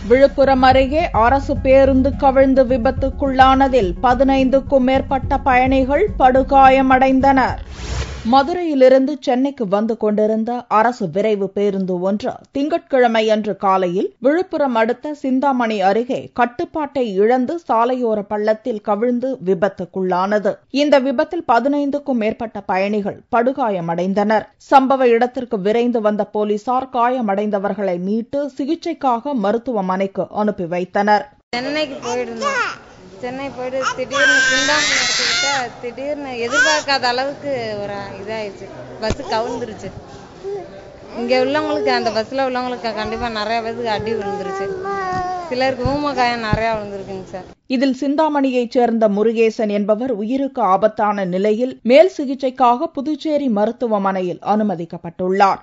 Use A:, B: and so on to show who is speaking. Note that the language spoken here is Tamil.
A: விழுப்புரம் அருகே அரசு பேருந்து கவிழ்ந்து விபத்துக்குள்ளானதில் 15க்கும் மேற்பட்ட பயணிகள் படுகாயமடைந்தனர். மதுரையிலிருந்து சென்னைக்கு வந்து கொண்டிருந்த அரசு விரைவு பேருந்து ஒன்று திங்கட்கிழமையன்று காலையில் விழுப்புரம் அடுத்த சிந்தாமணி அருகே கட்டுப்பாட்டை இழந்து சாலையோர பள்ளத்தில் கவிழ்ந்து விபத்துக்குள்ளானது. இந்த விபத்தில் 15க்கும் மேற்பட்ட பயணிகள் படுகாயமடைந்தனர். சம்பவ இடத்திற்கு விரைந்து வந்த போலீசார் காயமடைந்தவர்களை மீட்டு சிகிச்சைக்காக மருத்துவமனைக்கு அனுப்பி வைத்தனர்.
B: சென்னை போயிட்டு திடீர்னு சிந்தாமணி எடுத்துக்கிட்டா திடீர்னு எதிர்பார்க்காத அளவுக்கு ஒரு இதாயிடுச்சு. பஸ் கவுந்துருச்சு. இங்க உள்ளவங்களுக்கு அந்த பஸ்ல உள்ளவங்களுக்கு கண்டிப்பா நிறைய பேருக்கு அடி விழுந்துருச்சு. சிலருக்கு ஊமக்காயம் நிறைய விழுந்திருக்குங்க சார்.
A: இதில் சிந்தாமணியைச் சேர்ந்த முருகேசன் என்பவர் உயிருக்கு ஆபத்தான நிலையில் மேல் சிகிச்சைக்காக புதுச்சேரி மருத்துவமனையில் அனுமதிக்கப்பட்டுள்ளார்.